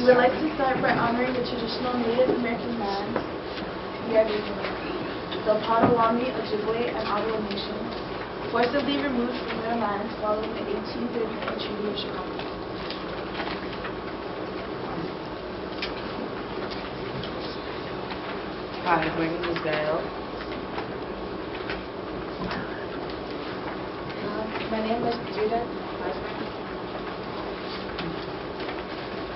We would like to start by honoring the traditional Native American lands we are living in, the Potawatomi, Ojibwe, and Ottawa nations, forcibly removed from their lands following the 1839 Treaty of Chicago. Hi, my name is Gail. My name is Judah.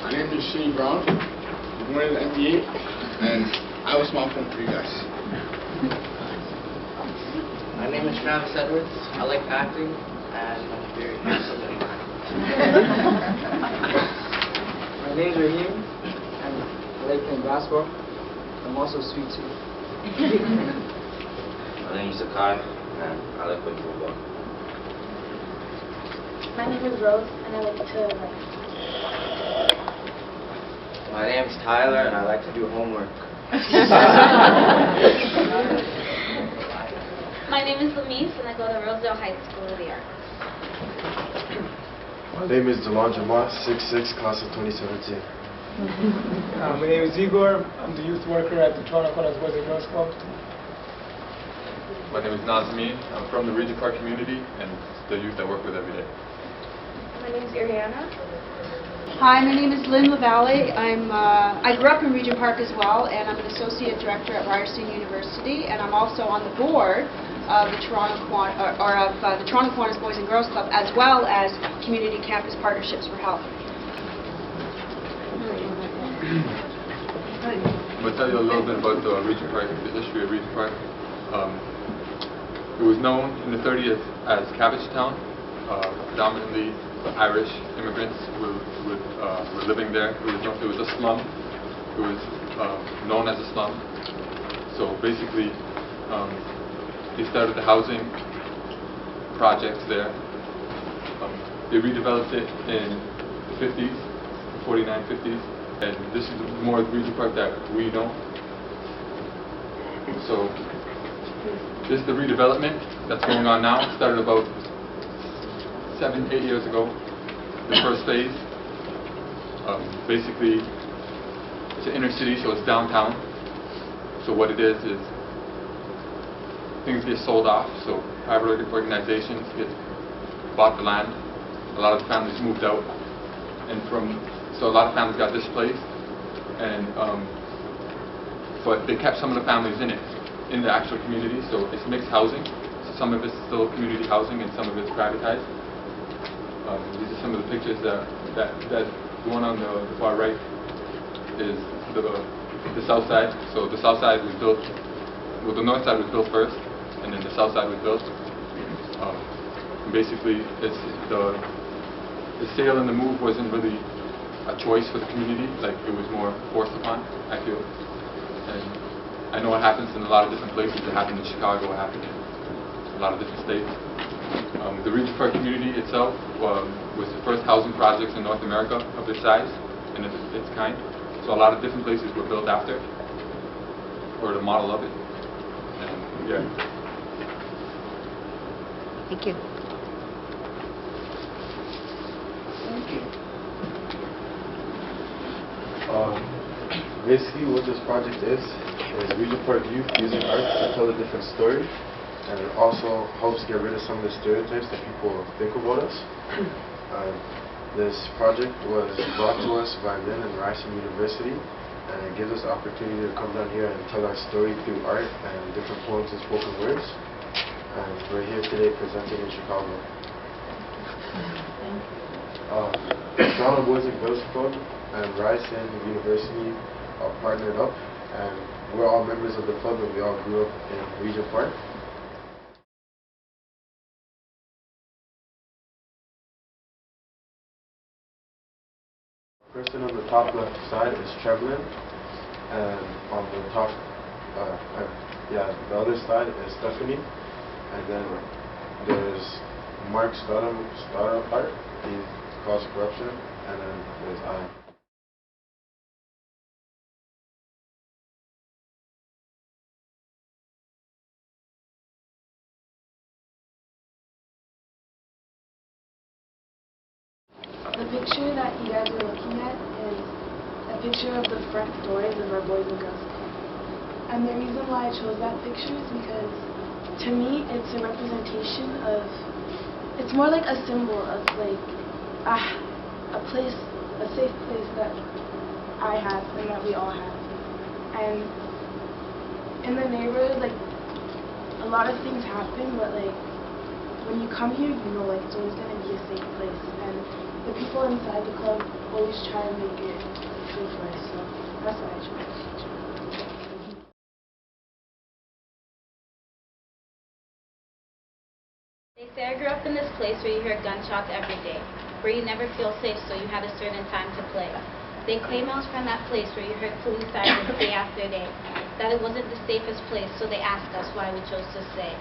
My name is Shane Brown. I'm born in the NBA, and I have a small phone for you guys. My name is Travis Edwards. I like acting, and I'm very handsome and kind. My name is Raheem, and I like playing basketball. I'm also sweet too. My name is Sakai, and I like playing football. My name is Rose, and I like to write. My name is Tyler, and I like to do homework. My name is Lamise, and I go to Rosedale High School of the Arts. My name is Delon Moss, 6'6", class of 2017. My name is Igor. I'm the youth worker at the Toronto Kiwanis Boys and Girls Club. My name is Nazmin. I'm from the Regent Park community and the youth I work with every day. My name is Ariana. Hi, my name is Lynn LaValle. I grew up in Regent Park as well, and I'm an associate director at Ryerson University, and I'm also on the board of the Toronto Kiwanis Boys and Girls Club, as well as Community Campus Partnerships for Health. I'm going to tell you a little bit about the Regent Park, the history of Regent Park. It was known in the 30s as Cabbage Town. Predominantly Irish immigrants were living there. It was a slum. It was known as a slum. So basically, they started the housing projects there. They redeveloped it in the 50s, 49, 50s, and this is more the Regent Park that we know. So this is the redevelopment that's going on now. It started about 7, 8 years ago, the first phase. Basically, it's an inner city, so it's downtown. So what it is things get sold off, so private organizations bought the land. A lot of the families moved out, and so a lot of families got displaced, and but they kept some of the families in the actual community, so it's mixed housing. So some of it's still community housing and some of it's privatized. These are some of the pictures that the one on the far right is the south side. So the south side was built, well, the north side was built first, and then the south side was built. Basically, it's the sale and the move wasn't really a choice for the community, like it was more forced upon, I feel. And I know it happens in a lot of different places. It happened in Chicago, it happened in a lot of different states. The Regent Park community itself was the first housing projects in North America of this size and its kind. So a lot of different places were built after, or the model of it. And yeah. Thank you. Basically, what this project is Regent Park youth using art to tell a different story, and it also helps get rid of some of the stereotypes that people think about us. This project was brought to us by Lynn and Ryerson University, and it gives us the opportunity to come down here and tell our story through art and different poems and spoken words. And we're here today presenting in Chicago. Toronto Boys and Girls Club and Ryerson University are partnered up, and we're all members of the club, and we all grew up in Regent Park. Person on the top left side is Trevlin, and on the top, the other side is Stephanie, and then there's Mark Stoddart, he caused corruption, and then there's I. The picture that you guys are looking at is a picture of the front doors of our Boys and Girls Club. And the reason why I chose that picture is because, to me, it's a representation of, it's more like a symbol of like, a place, a safe place that I have and that we all have. And in the neighborhood, like, a lot of things happen, but like, when you come here, you know, like, it's always going to be a safe place. And the people inside the club always try to make it safe for us, so that's why I chose that picture. They say I grew up in this place where you hear gunshots every day, where you never feel safe, so you had a certain time to play. They claim I was from that place where you heard police sirens day after day, that it wasn't the safest place, so they ask us why we chose to stay.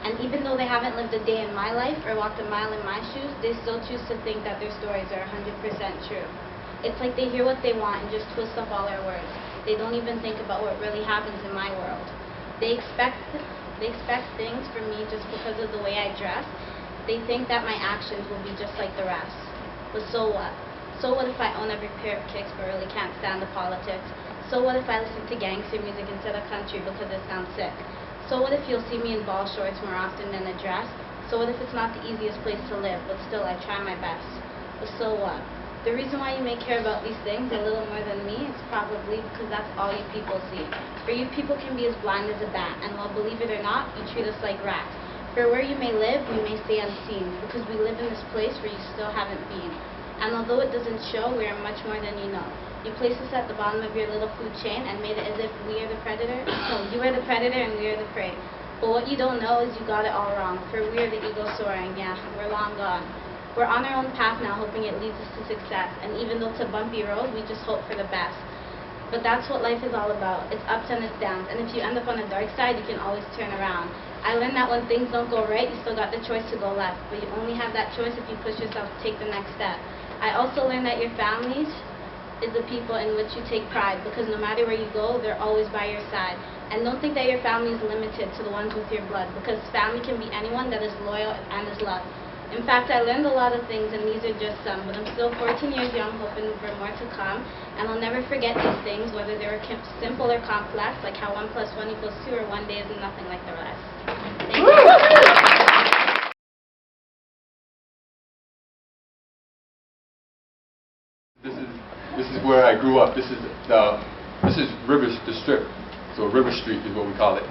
And even though they haven't lived a day in my life or walked a mile in my shoes, they still choose to think that their stories are 100% true. It's like they hear what they want and just twist up all our words. They don't even think about what really happens in my world. They expect things from me just because of the way I dress. They think that my actions will be just like the rest. But so what? So what if I own every pair of kicks but really can't stand the politics? So what if I listen to gangster music instead of country because it sounds sick? So what if you'll see me in ball shorts more often than a dress? So what if it's not the easiest place to live, but still I try my best? But so what? The reason why you may care about these things a little more than me is probably because that's all you people see. For you people can be as blind as a bat, and well, believe it or not, you treat us like rats. For where you may live, we may stay unseen, because we live in this place where you still haven't been. And although it doesn't show, we are much more than you know. You place us at the bottom of your little food chain and made it as if we are the predator. No, you are the predator and we are the prey. But what you don't know is you got it all wrong, for we are the eagle soaring, yeah, we're long gone. We're on our own path now, hoping it leads us to success, and even though it's a bumpy road, we just hope for the best. But that's what life is all about. It's ups and it's downs, and if you end up on the dark side, you can always turn around. I learned that when things don't go right, you still got the choice to go left, but you only have that choice if you push yourself to take the next step. I also learned that your families is the people in which you take pride, because no matter where you go, they're always by your side. And don't think that your family is limited to the ones with your blood, because family can be anyone that is loyal and is loved. In fact, I learned a lot of things, and these are just some, but I'm still 14 years young, hoping for more to come, and I'll never forget these things, whether they were simple or complex, like how 1 + 1 = 2, or one day is nothing like the rest. Thank you. This is where I grew up. This is the strip. So River Street is what we call it.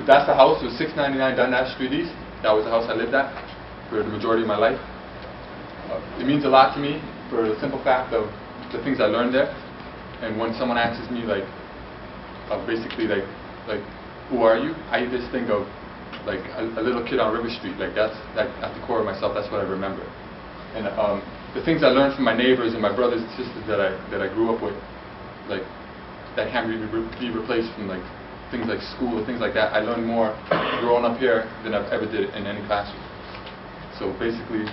That's the house. It was 699 Dundas Street East. That was the house I lived at for the majority of my life. It means a lot to me for the simple fact of the things I learned there. And when someone asks me basically who are you? I just think of like a little kid on River Street. Like that's at the core of myself. That's what I remember. And the things I learned from my neighbors and my brothers and sisters that I grew up with, like that can't be replaced from like things like school or things like that. I learned more growing up here than I've ever did in any classroom. So basically,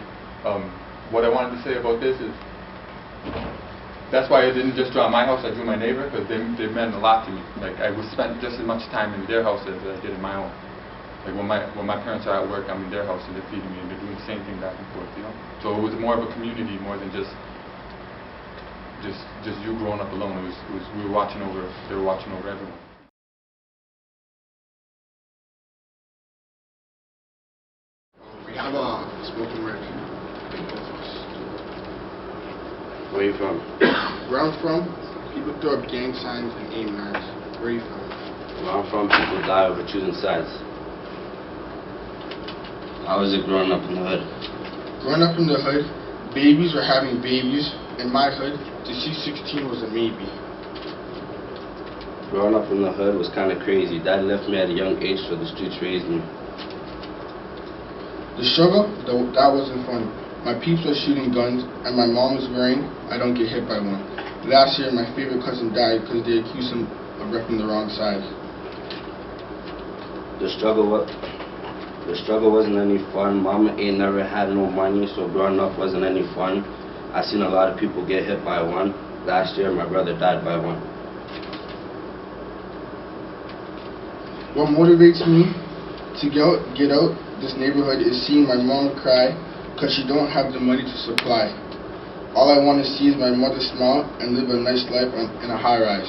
what I wanted to say about this is that's why I didn't just draw my house. I drew my neighbor because they meant a lot to me. Like I would spend just as much time in their house as I did in my own. Like when my parents are at work, I'm in their house and they're feeding me and they're doing the same thing back and forth, you know. So it was more of a community more than just you growing up alone. It was they were watching over everyone. We have a spoken word. Where are you from? Where I'm from, people throw up gang signs and aim knives. Where are you from? Where I'm from, people die over choosing sides. How was it growing up in the hood? Growing up in the hood, babies were having babies. In my hood, to see 16 was a maybe. Growing up in the hood was kind of crazy. Dad left me at a young age, so the streets raised me. The struggle, that wasn't fun. My peeps were shooting guns, and my mom was worrying I don't get hit by one. Last year, my favorite cousin died because they accused him of repping the wrong side. The struggle wasn't any fun. Mama ain't never had no money, so growing up wasn't any fun. I seen a lot of people get hit by one. Last year, my brother died by one. What motivates me to get out this neighborhood is seeing my mom cry because she don't have the money to supply. All I want to see is my mother smile and live a nice life in a high-rise.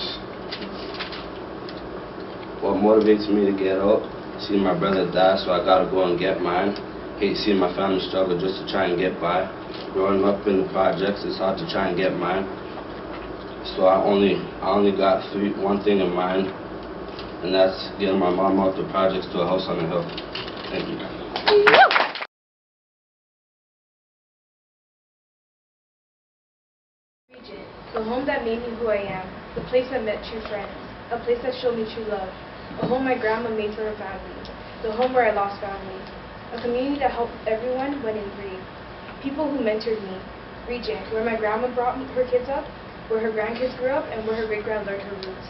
What motivates me to get out? Seeing my brother die, so I gotta go and get mine. Hate seeing my family struggle just to try and get by. Growing up in the projects, it's hard to try and get mine. So I only got one thing in mind, and that's getting my mom out the projects to a house on the hill. Thank you. Regent, the home that made me who I am, the place I met true friends, a place that showed me true love, a home my grandma made for her family, the home where I lost family, a community that helped everyone when in grief, people who mentored me. Regent, where my grandma brought her kids up, where her grandkids grew up, and where her great-grand learned her roots.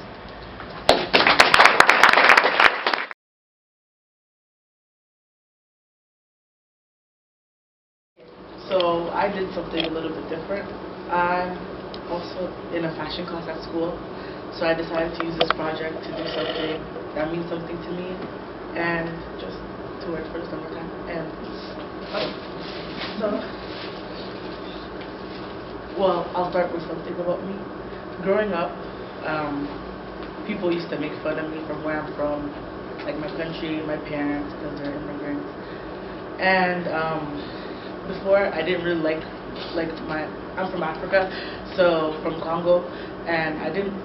So I did something a little bit different. I'm also in a fashion class at school, so I decided to use this project to do something that means something to me and just to work for the summertime. And well, I'll start with something about me. Growing up, people used to make fun of me from where I'm from, like my country, my parents, because they're immigrants. And before, I didn't really like I'm from Africa, so from Congo, and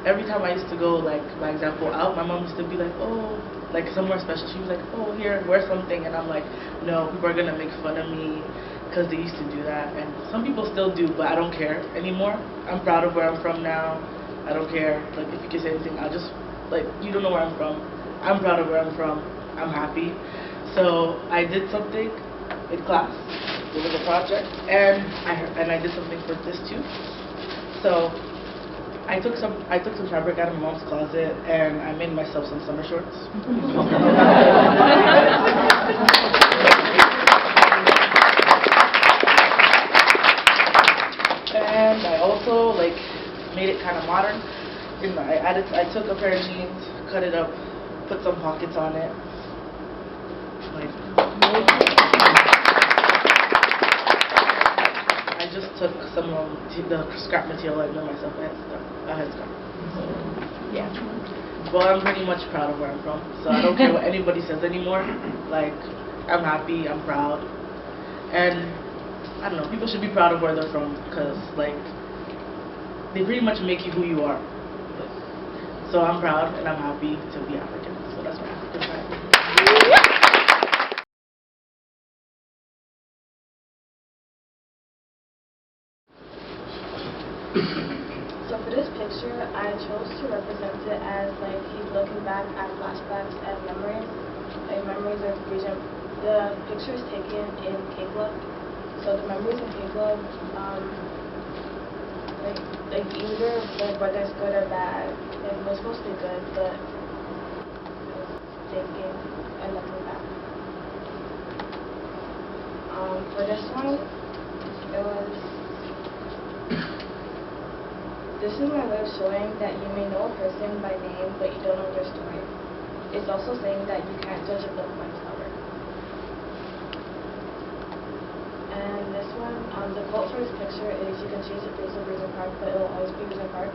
every time I used to go, like, by example, out, my mom used to be like, oh, like somewhere special, she was like, oh, here, wear something, and I'm like, no, people are going to make fun of me, because they used to do that, and some people still do, but I don't care anymore. I'm proud of where I'm from now. I don't care, like, if you can say anything, I'll just, like, you don't know where I'm from. I'm proud of where I'm from. I'm happy. So I did something in class. It was a project, and I did something for this too. So I took some fabric out of my mom's closet, and I made myself some summer shorts. And I also made it kind of modern. I took a pair of jeans, cut it up, put some pockets on it. I just took some of the scrap material I made myself a headscarf. So, yeah. Well, I'm pretty much proud of where I'm from, so I don't care what anybody says anymore. Like, I'm happy, I'm proud. And I don't know, people should be proud of where they're from, because, like, they pretty much make you who you are. So I'm proud and I'm happy to be African. So that's my African side. So for this picture, I chose to represent it as like he's looking back at flashbacks and memories, like memories of Regent. The picture is taken in K-Club, so the memories in K-Club, like either like whether it's good or bad, it was mostly good, but thinking and looking back. For this one, it was. This is my way of showing that you may know a person by name, but you don't know their story. It's also saying that you can't judge a book by its cover. And this one, the quote for this picture is, you can change the face of Ryerson Park, but it will always be Ryerson Park.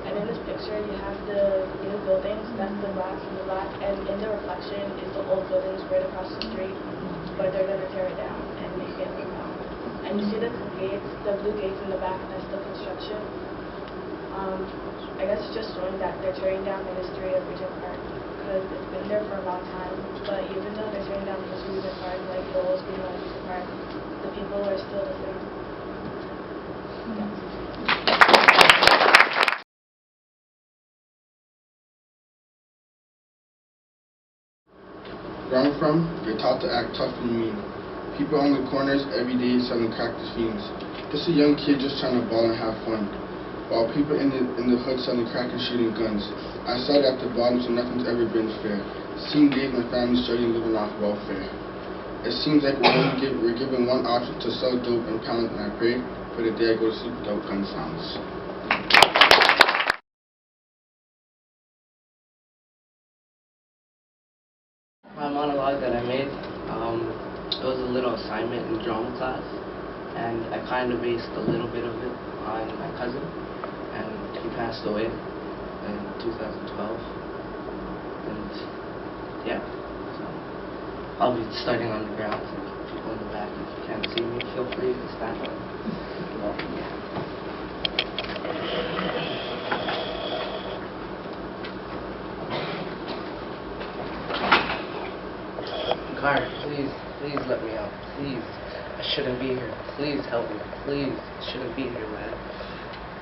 And in this picture, you have the new buildings, that's the glass and the black, and in the reflection is the old buildings right across the street, but they're going to tear it down and make it new now. And you see the gates, the blue gates in the back, that's the construction. I guess it's just showing that they're tearing down the history of Ryerson Park, because it's been there for a long time, but even though they're tearing down the history of Ryerson Park, like it always been on Ryerson Park, the people are still the same. Where I'm from, you're taught to act tough and mean. People on the corners every day selling crack to fiends. Just a young kid just trying to ball and have fun. While people in the hood selling crack and shooting guns. I started at the bottom, so nothing's ever been fair. Seeing days my family's struggling living off welfare. It seems like we're given one option to sell dope and pounds, and I pray for the day I go to sleep without gun sounds. My monologue that I made, it was a little assignment in drama class, and I kind of based a little bit of it on my cousin, and he passed away in 2012. And yeah, so I'll be starting on the ground. People in the back, if you can't see me, feel free to stand up. Yeah. Car, please let me out. Please. I shouldn't be here. Please help me. Please. I shouldn't be here, man.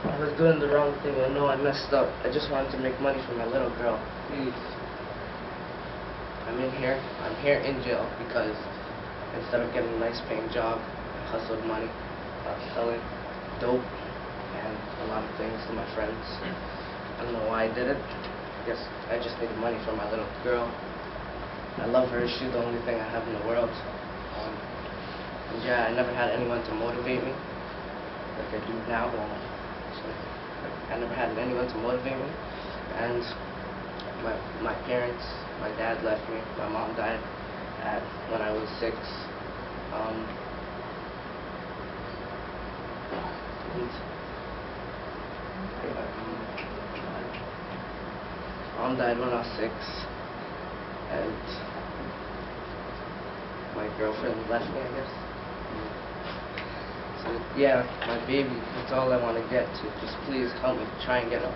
I was doing the wrong thing. I know I messed up. I just wanted to make money for my little girl. Please. I'm here in jail because instead of getting a nice paying job, I hustled money, selling dope and a lot of things to my friends. I don't know why I did it. I guess I just needed money for my little girl. I love her. She's the only thing I have in the world. And yeah, I never had anyone to motivate me like I do now. I never had anyone to motivate me. And my parents, my dad left me. My mom died when I was 6. Mom died when I was 6. And my girlfriend left me, I guess. So yeah, my baby, that's all I want to get to. Just please help me try and get up.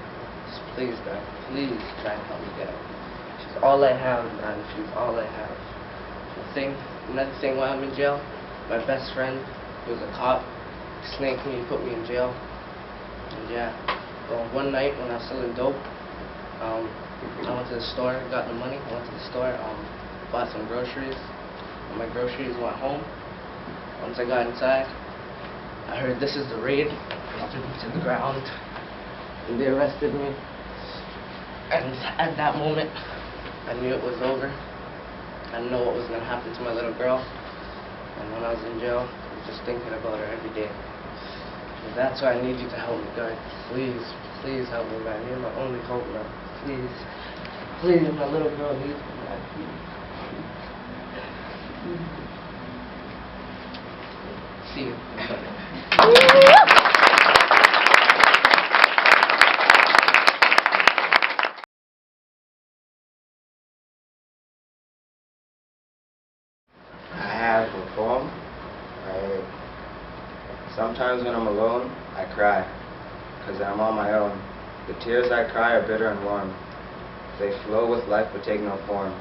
Just please, God, please try and help me get up. She's all I have, man. She's all I have. Another thing while I'm in jail, my best friend, who was a cop, snaked me and put me in jail. And yeah, well, one night when I was selling dope, I went to the store, got the money, I went to the store, bought some groceries. When my groceries went home, once I got inside, I heard "this is the raid," I threw me to the ground, and they arrested me. And at that moment, I knew it was over. I didn't know what was going to happen to my little girl. And when I was in jail, I was just thinking about her every day. And that's why I need you to help me, God. Please, please help me, man. You're my only hope, man. Please, please, my little girl needs me, man. See you. I have a poem. Sometimes when I'm alone, I cry, because I'm on my own. The tears I cry are bitter and warm. They flow with life but take no form.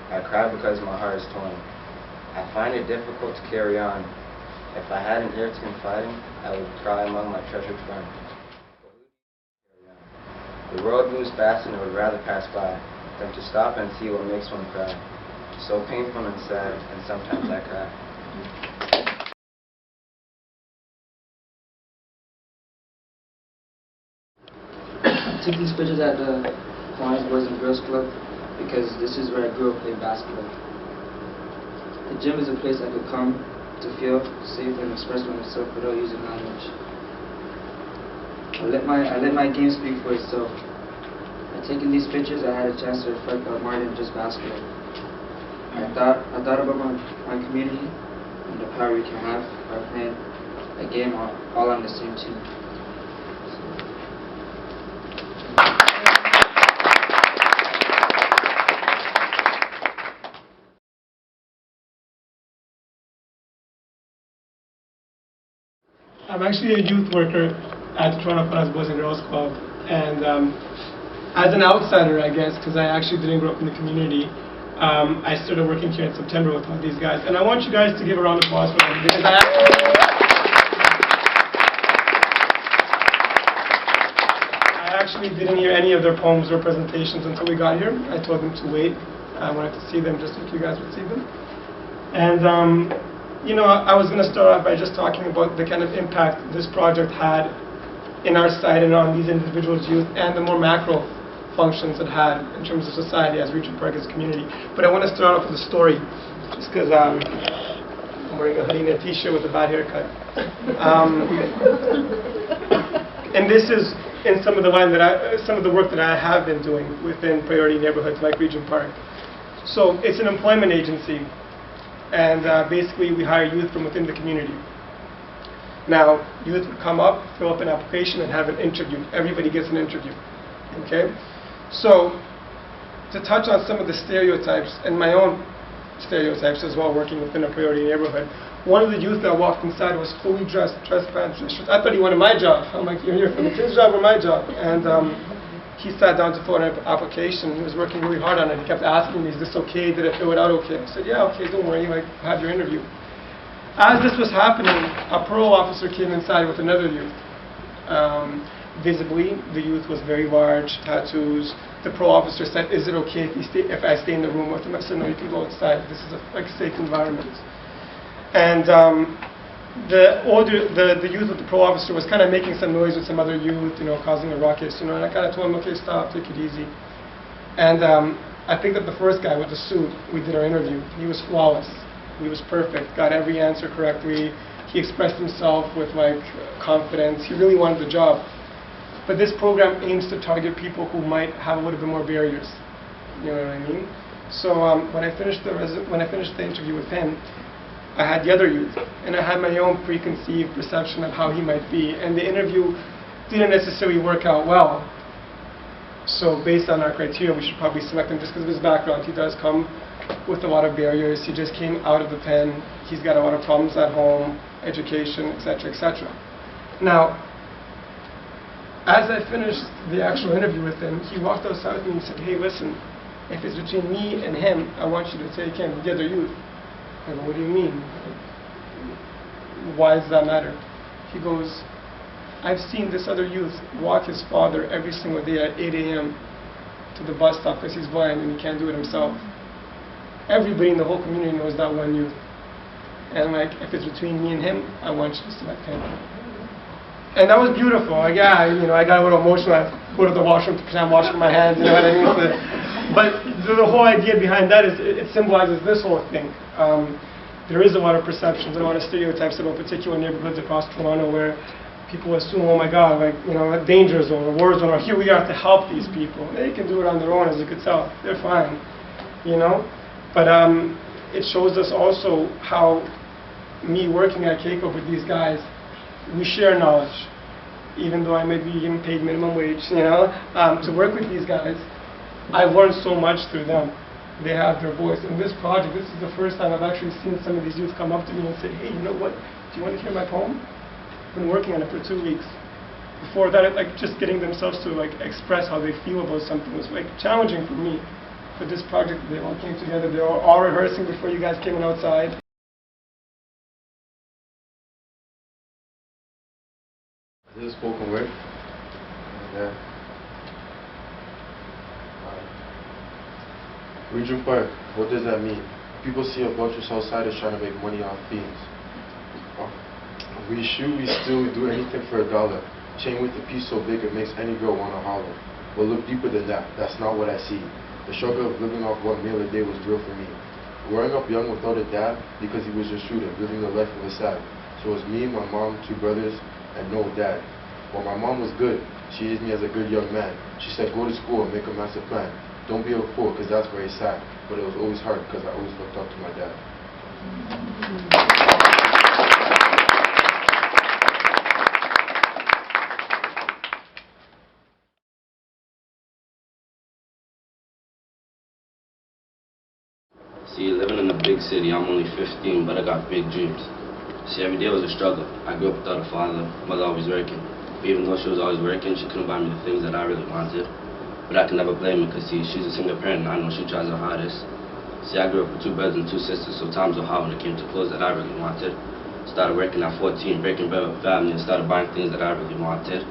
I cry because my heart is torn. I find it difficult to carry on. If I had an ear to confide in, I would cry among my treasured friends. The world moves fast and I would rather pass by than to stop and see what makes one cry. So painful and sad, and sometimes I cry. I took these pictures at the Kiwanis Boys and Girls Club because this is where I grew up playing basketball. The gym is a place I could come to feel safe and express myself without using language. I let my game speak for itself. By taking these pictures, I had a chance to reflect on more than just basketball. I thought about my community and the power we can have by playing a game all on the same team. I'm actually a youth worker at the Toronto Kiwanis Boys and Girls Club, and as an outsider, I guess, because I actually didn't grow up in the community, I started working here in September with all these guys, and I want you guys to give a round of applause for them, because I actually didn't hear any of their poems or presentations until we got here. I told them to wait. I wanted to see them just like you guys would see them. And you know, I was going to start off by just talking about the kind of impact this project had in our site and on these individuals' youth, and the more macro functions it had in terms of society as Regent Park as a community. But I want to start off with a story, just because I'm wearing a Harina t-shirt with a bad haircut. And this is in some of the work that I have been doing within priority neighborhoods like Regent Park. So it's an employment agency, and basically we hire youth from within the community. Now, youth would come up, fill up an application, and have an interview. Everybody gets an interview. Okay? So, to touch on some of the stereotypes, and my own stereotypes as well, working within a priority neighborhood, one of the youth that walked inside was fully dressed pants, dress shirts. I thought he wanted my job. I'm like, you're here for his job or my job? And he sat down to fill out an application. He was working really hard on it. He kept asking me, is this okay? Did I fill it out okay? I said, yeah, okay, don't worry, like, have your interview. As this was happening, a parole officer came inside with another youth. Visibly, the youth was very large, tattoos. The parole officer said, is it okay if I stay in the room with him? I said, no, you can go outside. This is a safe environment. And the youth with the parole officer was kind of making some noise with some other youth, causing a ruckus, and I kind of told him, okay, stop, take it easy. And I think that the first guy with the suit, we did our interview. He was flawless. He was perfect, got every answer correctly. He expressed himself with confidence. He really wanted the job. But this program aims to target people who might have a little bit more barriers. You know what I mean? So when I finished the interview with him, I had the other youth, and I had my own preconceived perception of how he might be, and the interview didn't necessarily work out well. So based on our criteria, we should probably select him just because of his background. He does come with a lot of barriers. He just came out of the pen. He's got a lot of problems at home, education, etc., etc. Now, as I finished the actual interview with him, he walked outside with me and said, hey, listen, if it's between me and him, I want you to take him, the other youth. I go, what do you mean? Why does that matter? He goes, I've seen this other youth walk his father every single day at 8 a.m. to the bus stop because he's blind and he can't do it himself. Everybody in the whole community knows that one youth. And if it's between me and him, I want you to select him. And that was beautiful. I got a little emotional. I go to the washroom to pretend I'm washing my hands, you know what I mean? But the whole idea behind that is it symbolizes this whole thing. There is a lot of perceptions and a lot of stereotypes about particular neighborhoods across Toronto where people assume, oh my God, a danger zone, a war zone, or here we are to help these people. They can do it on their own, as you could tell. They're fine, But it shows us also how me working at Keiko with these guys, we share knowledge. Even though I may be getting paid minimum wage, to work with these guys, I've learned so much through them. They have their voice. In this project, this is the first time I've actually seen some of these youth come up to me and say, hey, you know what? Do you want to hear my poem? I've been working on it for 2 weeks. Before that, just getting themselves to express how they feel about something was challenging for me. For this project, they all came together. They were all rehearsing before you guys came outside. This is spoken word. Yeah. Region Park, what does that mean? People see a bunch of Southsiders trying to make money off fiends. We shoot, we steal, we do anything for $1. Chain with the piece so big it makes any girl want to holler. But look deeper than that, that's not what I see. The struggle of living off 1 meal a day was real for me. Growing up young without a dad because he was a shooter, living the life of a sad. So it was me, my mom, 2 brothers, and no dad. But my mom was good. She raised me as a good young man. She said, go to school and make a master plan. Don't be a fool, because that's very sad. But it was always hard, because I always looked up to my dad. See, living in a big city, I'm only 15, but I got big dreams. See, every day was a struggle. I grew up without a father, mother always working. But even though she was always working, she couldn't buy me the things that I really wanted. But I can never blame her, because see, she's a single parent, and I know she tries her hardest. See, I grew up with 2 brothers and 2 sisters, so times were hard when it came to clothes that I really wanted. Started working at 14, breaking bread with family, and started buying things that I really wanted.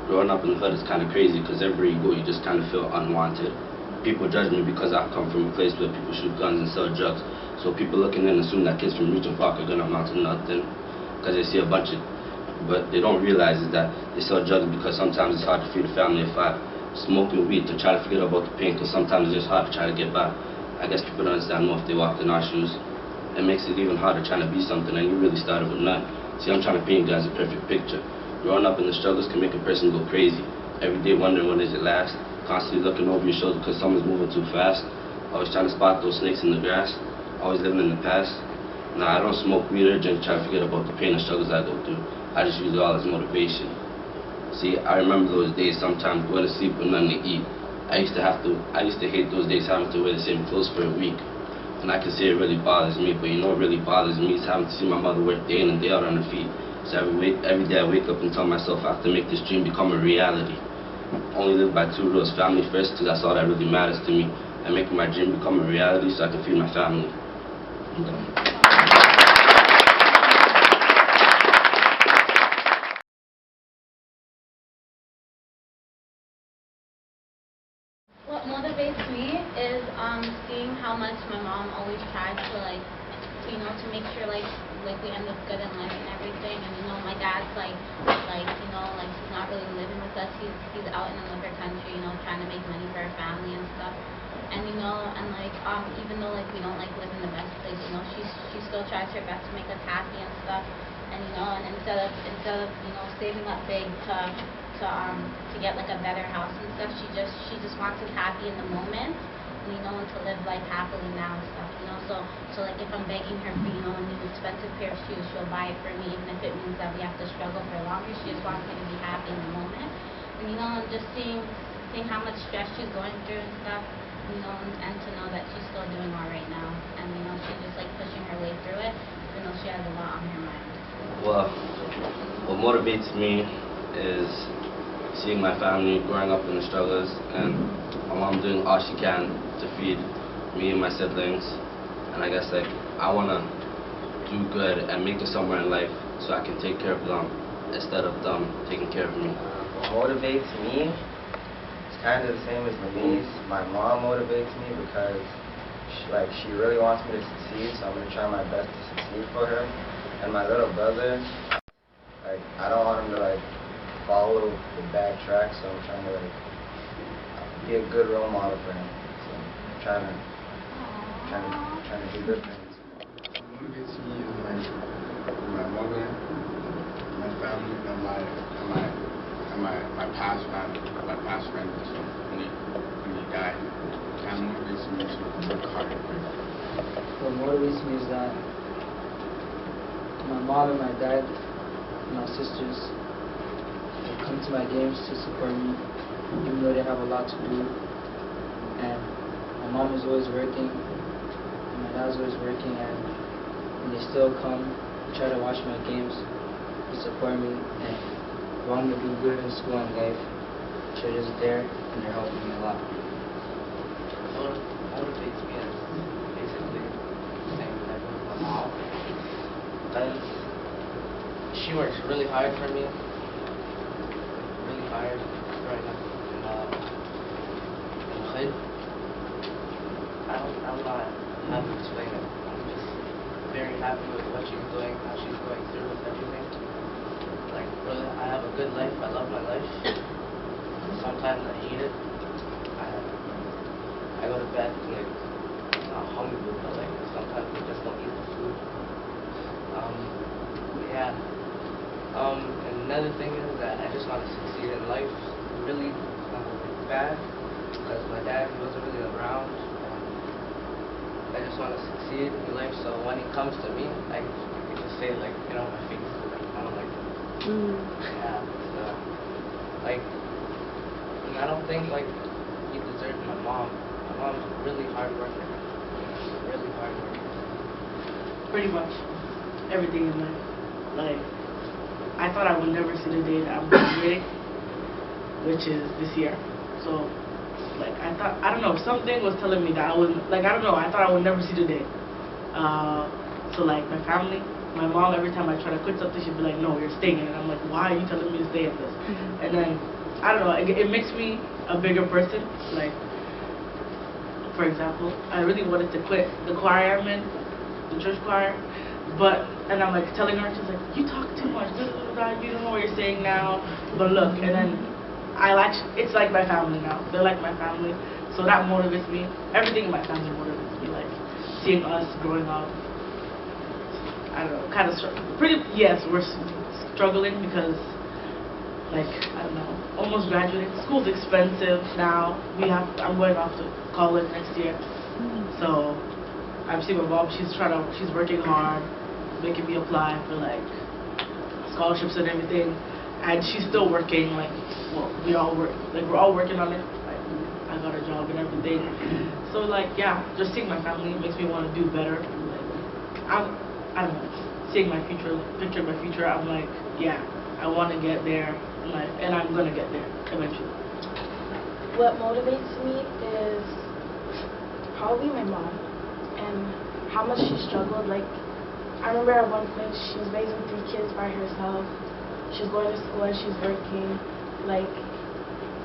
Growing up in the hood is kind of crazy, because everywhere you go, you just kind of feel unwanted. People judge me because I come from a place where people shoot guns and sell drugs. So people looking in assume that kids from Regent Park are going to amount to nothing, because they see a bunch of... But they don't realize is that they sell drugs because sometimes it's hard to feed a family of 5. Smoking weed to try to forget about the pain, because sometimes it's just hard to try to get by. I guess people don't understand more if they walked in our shoes. It makes it even harder trying to be something, and you really started with none. See, I'm trying to paint you guys a perfect picture. Growing up in the struggles can make a person go crazy. Every day wondering when does it last. Constantly looking over your shoulder because someone's moving too fast. Always trying to spot those snakes in the grass. Always living in the past. Nah, I don't smoke weed or drink, try to forget about the pain and struggles I go through. I just use it all as motivation. See, I remember those days sometimes going to sleep with nothing to eat. I used to hate those days having to wear the same clothes for a week. And I can say it really bothers me, but you know what really bothers me is having to see my mother work day in and day out on her feet. So every day I wake up and tell myself I have to make this dream become a reality. Only live by 2 rules: family first, because that's all that really matters to me, and making my dream become a reality so I can feed my family. I'm done. What motivates me is seeing how much my mom always tries to to make sure we end up good in life and everything. And my dad's he's not really living with us. He's out in another country, trying to make money for our family and stuff. And even though we don't live in the best place, she still tries her best to make us happy and stuff. And and instead of saving up big to get a better house and stuff, she just wants us happy in the moment, and to live life happily now and stuff. So if I'm begging her for a new expensive pair of shoes, she'll buy it for me, even if it means that we have to struggle for longer. She just wants me to be happy in the moment. And and just seeing how much stress she's going through and stuff, and to know that she's still doing all right now, and she's just pushing her way through it, even though she has a lot on her mind. Well, what motivates me is seeing my family growing up in the struggles, and my mom doing all she can to feed me and my siblings. And I guess I want to do good and make it somewhere in life so I can take care of them instead of them taking care of me. What motivates me, it's kind of the same as Louise. My mom motivates me because she really wants me to succeed, so I'm going to try my best to succeed for her. And my little brother, I don't want him to follow the bad track, so I'm trying to be a good role model for him. So I'm trying to do good things. What motivates me is my mother, my family, and my past family, my past friends. When they died, it kind of motivates me to work hard. What motivates me is that my mom and my dad and my sisters come to my games to support me, even though they have a lot to do. And my mom is always working, and my dad's always working, and they still come to try to watch my games, to support me, and want me to do good in school and life. They're just there, and they're helping me a lot. What motivates me is basically the same as my mom. And she works really hard for me. Really hard growing up in hood. I'm not happy to explain it. I'm just very happy with what she's doing, how she's going through with everything. Really, I have a good life. I love my life. Sometimes I hate it. I go to bed not hungry, but sometimes I just don't eat the food. Yeah. And another thing is that I just want to succeed in life really bad, because my dad wasn't really around. I just want to succeed in life, so when he comes to me, I can just say my face. Yeah. So I don't think he deserves my mom. My mom's really hard worker. Really hard worker. Pretty much everything in life. I thought I would never see the day that I'm graduating, which is this year. So I don't know, something was telling me that I was I thought I would never see the day. So my family, my mom, every time I try to quit something, she'd be like, no, you're staying in it. I'm like, why are you telling me to stay in this? And then I don't know, it makes me a bigger person. For example, I really wanted to quit the choir I'm in, the church choir, and I'm telling her, she's like, you talk too much, you don't know what you're saying now, but look. And then it's like my family now. They're like my family, so that motivates me. Everything in my family motivates me, seeing us growing up. I don't know, kind of yes, we're struggling because I don't know, almost graduated. School's expensive now. I'm going off to college next year, so I've seen my mom, she's working hard, making me apply for like scholarships and everything, and she's still working. Like, well, we all work, like we're all working on it. Like, I got a job and everything. So like, yeah, just seeing my family makes me want to do better. Like, I don't know, seeing my future, picture my future. I'm like, yeah, I want to get there, and I'm gonna get there eventually. What motivates me is probably my mom and how much she struggled. Like, I remember at one point she was raising 3 kids by herself. She's going to school and she's working. Like,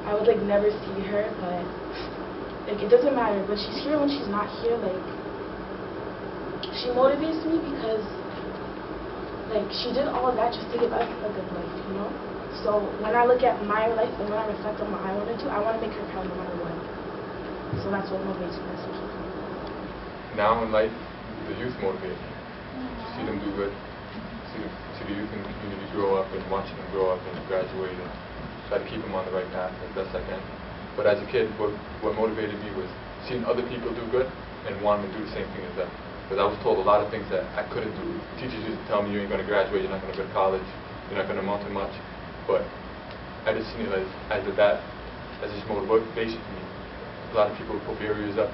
I would like never see her, but like it doesn't matter. But she's here when she's not here. Like, she motivates me because like she did all of that just to give us a good life, you know? So when I look at my life and when I reflect on what I want to do, I want to make her proud no matter what. So that's what motivates me especially. Now in life, the youth motivate me. See them do good. See the youth in the community grow up and watching them grow up and graduate and try to keep them on the right path as best I can. But as a kid, what motivated me was seeing other people do good and wanting to do the same thing as them. Because I was told a lot of things that I couldn't do. Teachers used to tell me, you ain't going to graduate, you're not going to go to college, you're not going to amount to much. But I just seen it as just motivation for me. A lot of people put barriers up.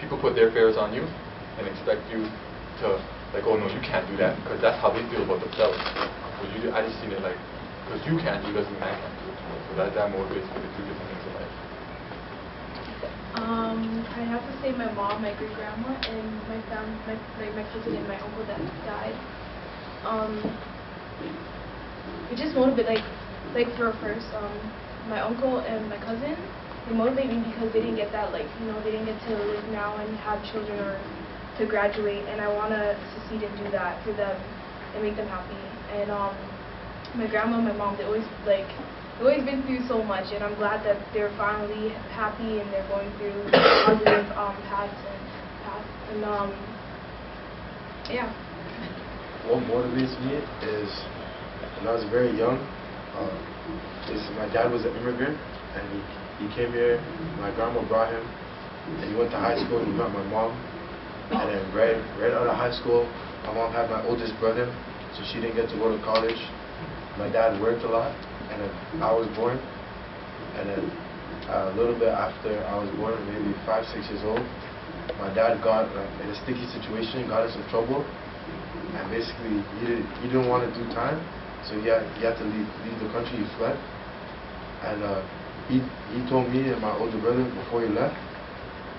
People put their fears on you and expect you to, like, oh no, you can't do that, because that's how they feel about themselves. But I just seen it like, because you can't do it doesn't mean I can't do it. So that motivates me to do different things in life. I have to say my mom, my great grandma, and my family, my cousin and my uncle that died. It just motivate like first, my uncle and my cousin, they motivate me because they didn't get that, like, you know, they didn't get to live now and have children or to graduate, and I want to succeed and do that for them and make them happy. And my grandma and my mom, they've always been through so much, and I'm glad that they're finally happy and they're going through positive paths. And yeah. What motivates me is when I was very young, my dad was an immigrant, and he came here. My grandma brought him, and he went to high school and he met my mom. And then right out of high school, my mom had my oldest brother, so she didn't get to go to college. My dad worked a lot, and then I was born. And then a little bit after I was born, maybe 5, 6 years old, my dad got in a sticky situation, got in some trouble, and basically he didn't want to do time, so he had to leave the country. He fled, and he told me and my older brother before he left,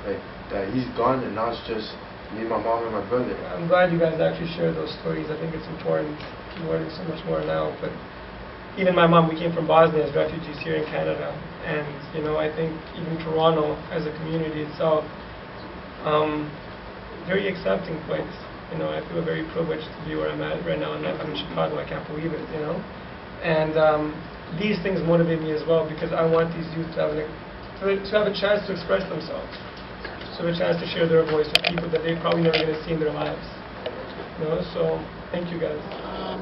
like, that he's gone and now it's just me, my mom, and my brother. I'm glad you guys actually shared those stories. I think it's important. I'm learning so much more now. But even my mom, we came from Bosnia as refugees here in Canada, and you know, I think even Toronto as a community itself, very accepting place. You know, I feel very privileged to be where I'm at right now in life. I'm in Chicago. I can't believe it. You know, and these things motivate me as well because I want these youth to have a chance to express themselves. So a chance to share their voice with people that they're probably never going to see in their lives. You know, so thank you guys. I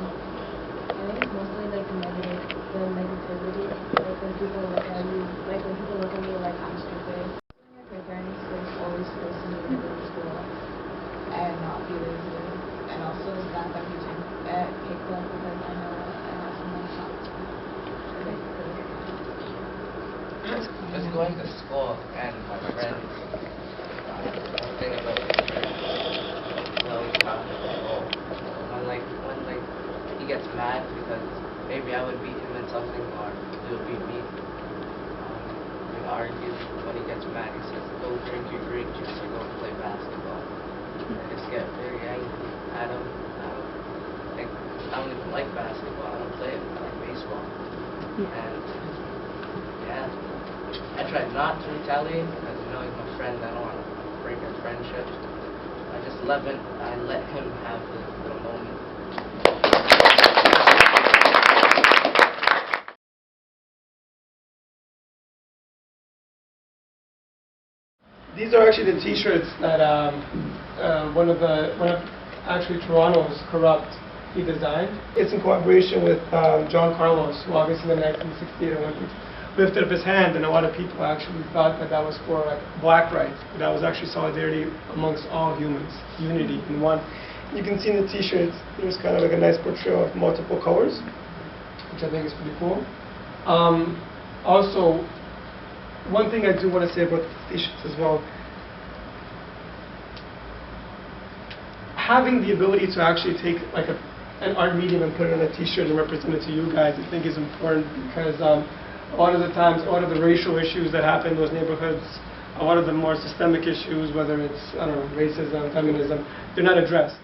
think it's mostly like the negativity, like when people look at you, like when people look at me like I'm stupid. My parents like always force me to go to school and not be lazy, and also stand up at Pick Club because I know I have someone shop. Just going to school and my friends. One thing about my friends, he's always proud of my goal. When he gets mad because maybe I would beat him in something or he would beat me. We argue. When he gets mad, he says, "Go drink your green juice or go play basketball." I just get very angry at him. I don't even like basketball. I don't play it. I like baseball. And yeah. I try not to retaliate because, you know, he's my friend. I don't want to break our friendship. I let him have the moment. These are actually the T-shirts that one of actually Toronto's Corrupt he designed. It's in collaboration with John Carlos, who obviously in 1968 lifted up his hand, and a lot of people actually thought that that was for like black rights, but that was actually solidarity amongst all humans, unity in one. You can see in the t-shirts, there's kind of like a nice portrayal of multiple colors, which I think is pretty cool. Also, one thing I do want to say about the t-shirts as well, having the ability to actually take like an art medium and put it on a t-shirt and represent it to you guys, I think is important, because a lot of the times, a lot of the racial issues that happen in those neighborhoods, a lot of the more systemic issues, whether it's, I don't know, racism, feminism, they're not addressed.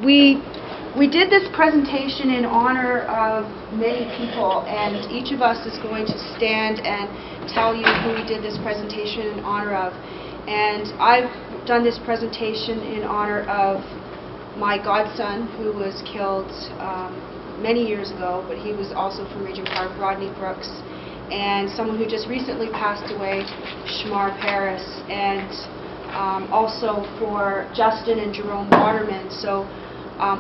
We did this presentation in honor of many people, and each of us is going to stand and tell you who we did this presentation in honor of. And I've done this presentation in honor of my godson, who was killed many years ago, but he was also from Regent Park, Rodney Brooks, and someone who just recently passed away, Shamar Paris, and also for Justin and Jerome Waterman. So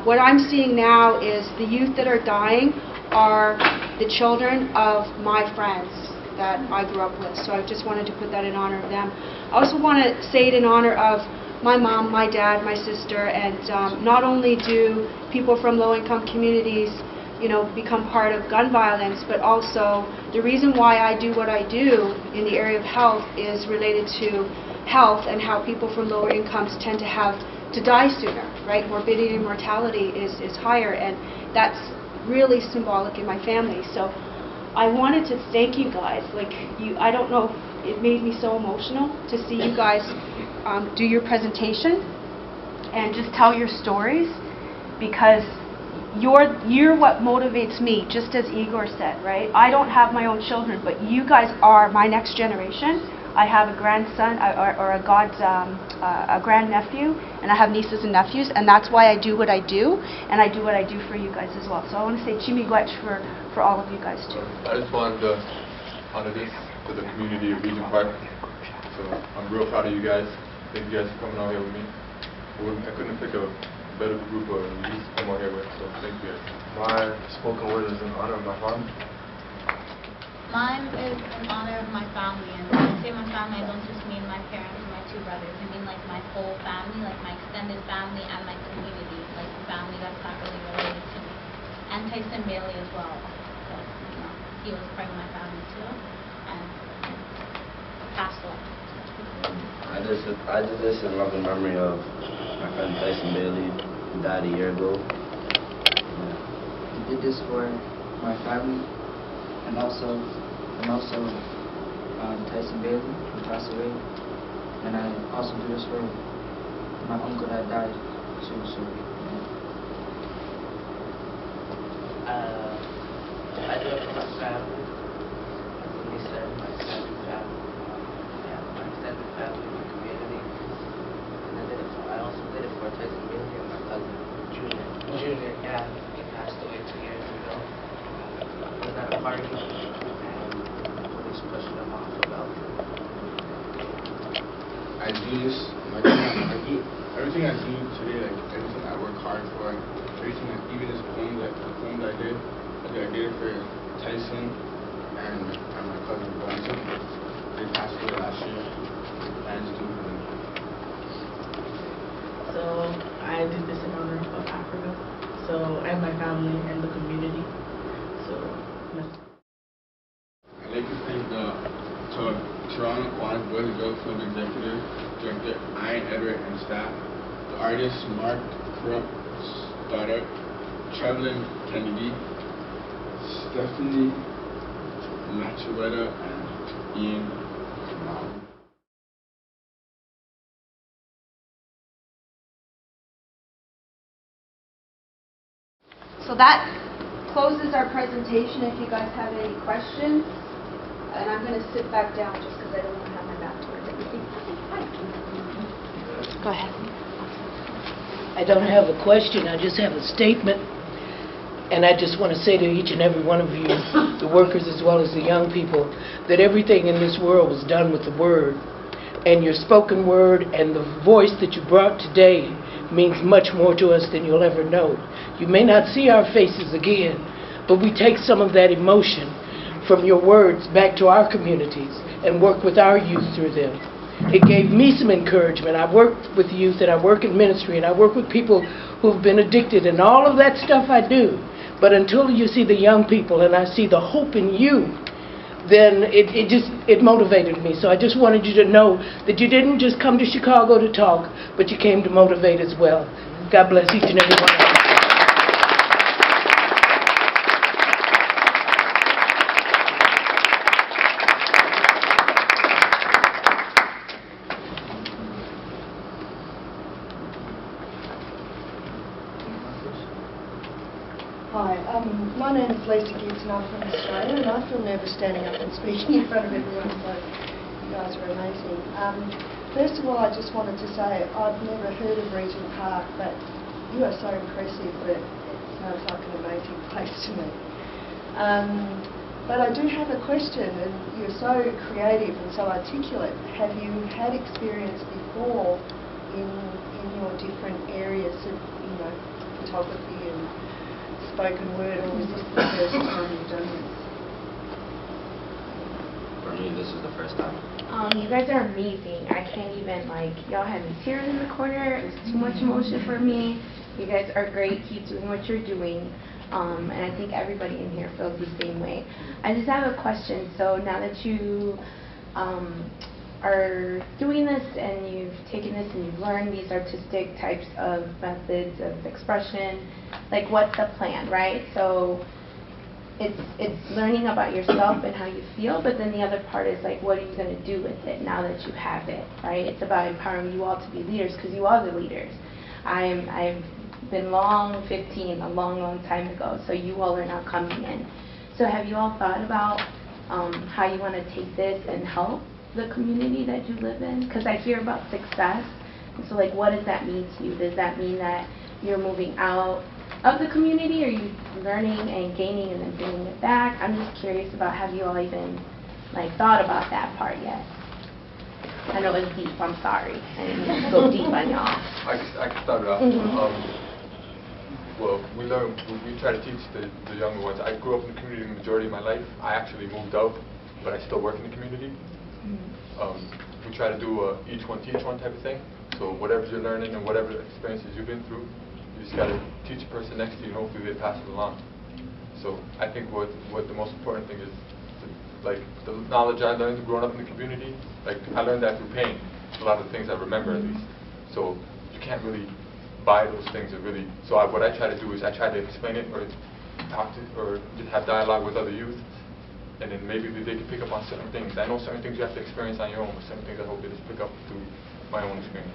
what I'm seeing now is the youth that are dying are the children of my friends that I grew up with. So I just wanted to put that in honor of them. I also want to say it in honor of my mom, my dad, my sister, and not only do people from low-income communities, you know, become part of gun violence, but also the reason why I do what I do in the area of health is related to health and how people from lower incomes tend to die sooner, right? Morbidity and mortality is higher, and that's really symbolic in my family. So I wanted to thank you guys. Like, I don't know, it made me so emotional to see you guys do your presentation and just tell your stories, because you're what motivates me, just as Igor said, right? I don't have my own children, but you guys are my next generation. I have a grandson or a grandnephew, and I have nieces and nephews, and that's why I do what I do, and I do what I do for you guys as well. So I want to say chimigwech for all of you guys too. I just wanted to honor this to the community of Regent Park. So I'm real proud of you guys. Thank you guys for coming out here with me. I couldn't pick a better group of youth to come out here with, so thank you guys. My spoken word is in honor of my father. Mine is in honor of my family, and when I say my family, I don't just mean my parents and my two brothers. I mean like my whole family, like my extended family and my community, like the family that's not really related to me. And Tyson Bailey as well, because you know, he was part of my family too, and passed away. I did this in loving memory of my friend Tyson Bailey, who died a year ago. I did this for my family, and also Tyson Bailey, who passed away, and I also do this for my uncle that died too. So I do it for my family, my extended family, my extended family, my community, and I also did it for Tyson Bailey and my cousin Junior. Yeah, he passed away 2 years ago. I was at a party. Pushing them off about I do this, everything I do today, like everything I work hard for, everything, like even this poem, like the poem that I did it for Tyson and my cousin Bronson. They passed away last year. I just do it for them. So I did this in honor of Africa. So and my family and the community. So I'd like to thank the Toronto Kiwanis Boys and Girls Club Executive Director Ian Edward and staff, the artists Mark Krupp's daughter, Travelin Kennedy, Stephanie Machueta, and Ian Kamau. So that closes our presentation. If you guys have any questions, and I'm going to sit back down just because I don't want to have my back towards everything. Go ahead. I don't have a question, I just have a statement. And I just want to say to each and every one of you, the workers as well as the young people, that everything in this world was done with the word. and your spoken word and the voice that you brought today means much more to us than you'll ever know. You may not see our faces again, but we take some of that emotion from your words back to our communities and work with our youth through them. It gave me some encouragement. I work with youth and I work in ministry and I work with people who've been addicted and all of that stuff I do. But until you see the young people and I see the hope in you, then it motivated me. So I just wanted you to know that you didn't just come to Chicago to talk, but you came to motivate as well. God bless each and every one of you. Hi, my name is Lisa Gibbs and I'm from Australia, and I feel nervous standing up and speaking in front of everyone, so you guys are amazing. First of all, I just wanted to say I've never heard of Regent Park, but you are so impressive that it sounds like an amazing place to me. But I do have a question, and you're so creative and so articulate. Have you had experience before in your different areas of, photography and spoken word, or is this the first time you've done this? For me, this is the first time. You guys are amazing. I can't even, y'all had me tears in the corner. It was too much emotion for me. You guys are great. Keep doing what you're doing. And I think everybody in here feels the same way. I just have a question. So now that you are doing this and you've taken this and you've learned these artistic types of methods of expression, what's the plan, right? So it's learning about yourself and how you feel, but then the other part is what are you going to do with it now that you have it, right? It's about empowering you all to be leaders, because you are the leaders. I've been long 15 a long time ago, so you all are now coming in. So have you all thought about how you want to take this and help the community that you live in? Because I hear about success, and so what does that mean to you? Does that mean that you're moving out of the community? Are you learning and gaining and then bringing it back? I'm just curious about, have you all even thought about that part yet? I know it's deep, I'm sorry. I didn't mean to go deep on y'all. I can start it off. Well, we try to teach the younger ones. I grew up in the community the majority of my life. I actually moved out, but I still work in the community. We try to do each one teach one type of thing. So whatever you're learning and whatever experiences you've been through, you just got to teach the person next to you, and hopefully they pass it along. So I think what the most important thing is, the knowledge I learned growing up in the community, I learned that through pain. A lot of the things I remember, at least. So you can't really buy those things, so what I try to do is I try to explain it or talk to or just have dialogue with other youth, and then maybe they can pick up on certain things. I know certain things you have to experience on your own, but certain things I hope they just pick up through my own experience.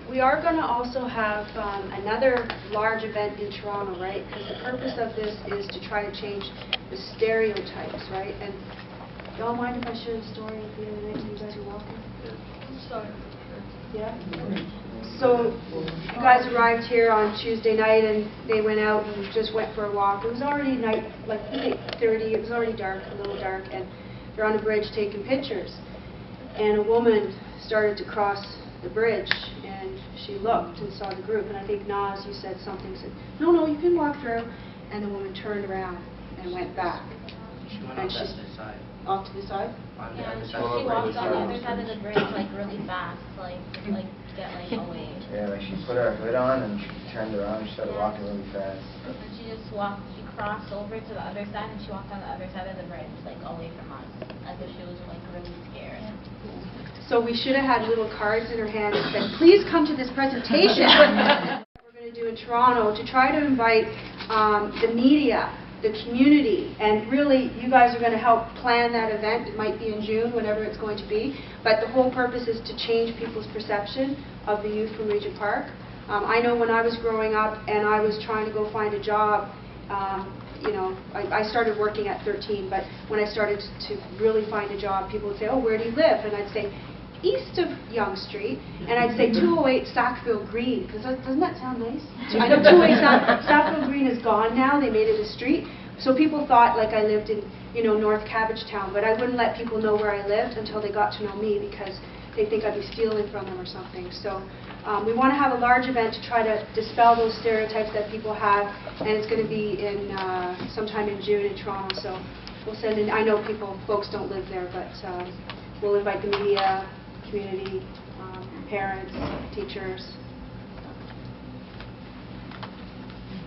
We are going to also have another large event in Toronto, right? Because the purpose of this is to try to change the stereotypes, right? And y'all mind if I share the story at the other night when you guys were walking? Sorry. Yeah? So you guys arrived here on Tuesday night and they went out and just went for a walk. It was already night, 8:30, it was already dark, a little dark, and they're on a bridge taking pictures. And a woman started to cross the bridge, and she looked and saw the group, and I think, Naz, you said something, said, no, you can walk through, and the woman turned around and went back. She went off to the side. Off to the side? Yeah, she walked on the other side of the bridge, really fast, get away. Yeah, she put her hood on and she turned around and she started walking really fast. And she just crossed over to the other side, and she walked on the other side of the bridge, away from us, as if she was, really scared. So we should have had little cards in her hand that said, please come to this presentation. We're going to do in Toronto to try to invite the media, the community, and really you guys are going to help plan that event. It might be in June, whenever it's going to be, but the whole purpose is to change people's perception of the youth from Regent Park. I know when I was growing up and I was trying to go find a job, I started working at 13, but when I started to really find a job, people would say, oh, where do you live? And I'd say, east of Yonge Street, and I'd say 208 Sackville Green, because doesn't that sound nice? I know 208 Sackville Green is gone now, they made it a street, So people thought like I lived in, North Cabbagetown, but I wouldn't let people know where I lived until they got to know me because they think I'd be stealing from them or something. So we want to have a large event to try to dispel those stereotypes that people have, and it's going to be in sometime in June in Toronto. So we'll send in. I know folks don't live there, but we'll invite the media, community, parents, teachers.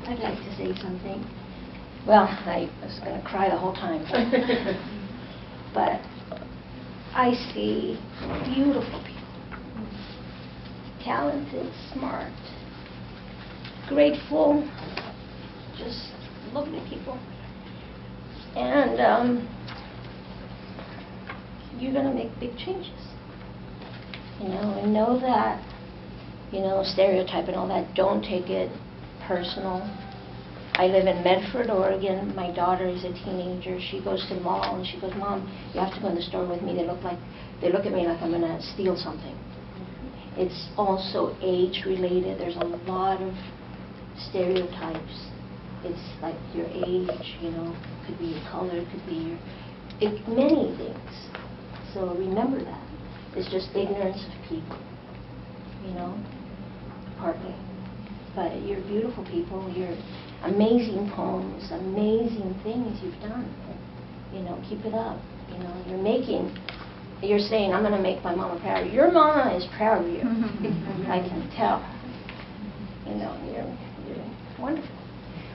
I'd like to say something. Well, I was going to cry the whole time. But I see beautiful people, talented, smart, grateful, just lovely people. And you're going to make big changes. And know that, stereotype and all that, don't take it personal. I live in Medford, Oregon. My daughter is a teenager. She goes to the mall and she goes, Mom, you have to go in the store with me. They look at me like I'm going to steal something. It's also age related. There's a lot of stereotypes. It's like your age, could be your color, it could be many things. So remember that. It's just ignorance of people, partly. But you're beautiful people. You're amazing poems, amazing things you've done. Keep it up. You're saying, I'm going to make my mama proud. Your mama is proud of you. I can tell. You're wonderful.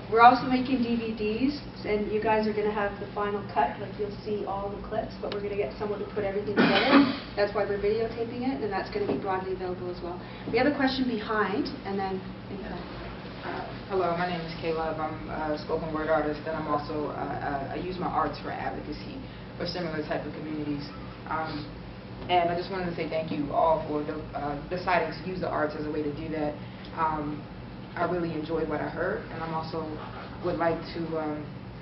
We're also making DVDs, and you guys are going to have the final cut. Like you'll see all the clips, but we're going to get someone to put everything together. That's why we're videotaping it, and that's going to be broadly available as well. We have a question behind, and then in front. Hello, my name is Caleb. I'm a spoken word artist, and I'm also I use my arts for advocacy for similar type of communities. And I just wanted to say thank you all for deciding to use the arts as a way to do that. I really enjoyed what I heard, and I'm also would like to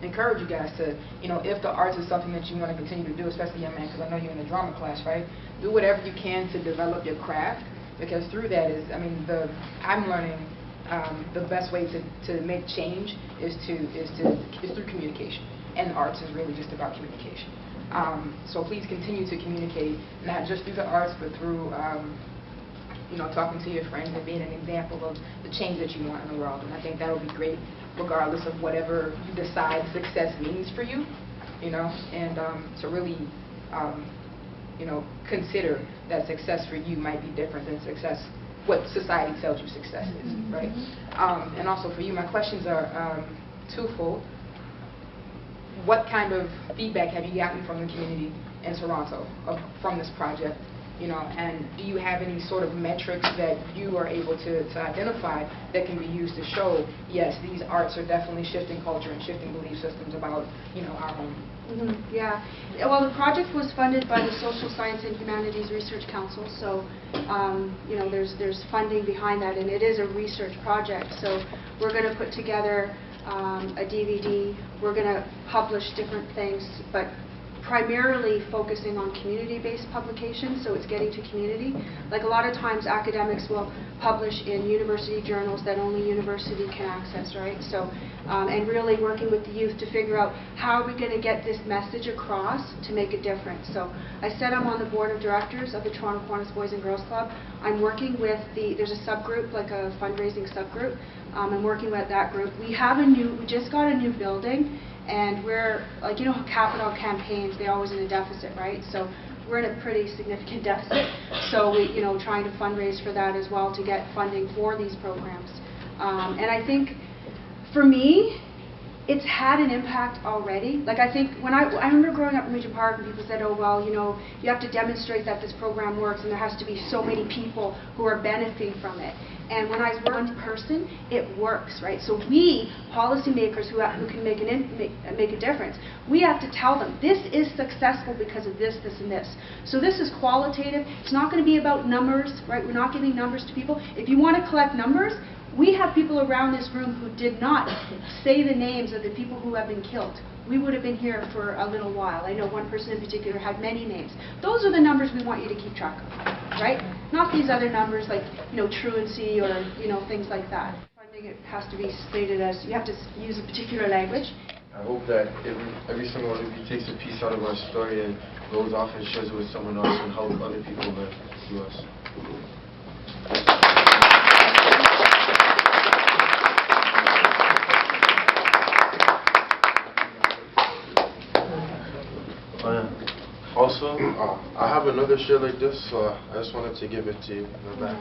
encourage you guys to, if the arts is something that you want to continue to do, especially young man, because I know you're in the drama class, right? Do whatever you can to develop your craft, because through that I'm learning the best way to make change is through communication, and the arts is really just about communication. So please continue to communicate, not just through the arts, but through talking to your friends and being an example of the change that you want in the world. And I think that will be great, regardless of whatever you decide success means for you, and to really, consider that success for you might be different than what society tells you success is, right? And also for you, my questions are twofold. What kind of feedback have you gotten from the community in Toronto from this project? And do you have any sort of metrics that you are able to identify that can be used to show, yes, these arts are definitely shifting culture and shifting belief systems about, our home? Yeah. Well, the project was funded by the Social Science and Humanities Research Council, so there's funding behind that, and it is a research project. So we're going to put together a DVD. We're going to publish different things, but primarily focusing on community-based publications, so it's getting to community. Like a lot of times academics will publish in university journals that only university can access, right? So, and really working with the youth to figure out how are we going to get this message across to make a difference. So I said I'm on the board of directors of the Toronto Kiwanis Boys and Girls Club. I'm working with there's a subgroup, like a fundraising subgroup. I'm working with that group. We just got a new building, and we're, like, capital campaigns, they're always in a deficit, right? So we're in a pretty significant deficit. So we, trying to fundraise for that as well to get funding for these programs. And I think, for me, it's had an impact already. Like, I think when I remember growing up in Regent Park and people said, oh, well, you have to demonstrate that this program works and there has to be so many people who are benefiting from it. And when I was one person, it works, right? So we, policymakers who can make a difference, we have to tell them, this is successful because of this, this, and this. So this is qualitative. It's not going to be about numbers, right? We're not giving numbers to people. If you want to collect numbers, we have people around this room who did not say the names of the people who have been killed. We would have been here for a little while. I know one person in particular had many names. Those are the numbers we want you to keep track of, right? Not these other numbers like, truancy or, things like that. Funding, it has to be stated as, you have to use a particular language. I hope that every single one of you takes a piece out of our story and goes off and shares it with someone else and help other people learn through us. Also, I have another shirt like this, so I just wanted to give it to you in the back.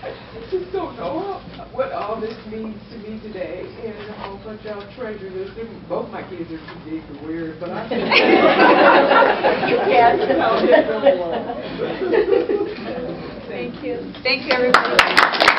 I just don't know what all this means to me today, and a whole bunch of y'all treasure this. Both my kids are too big and weird, but I think You can. No, they don't want. Thank you. Thank you, everybody.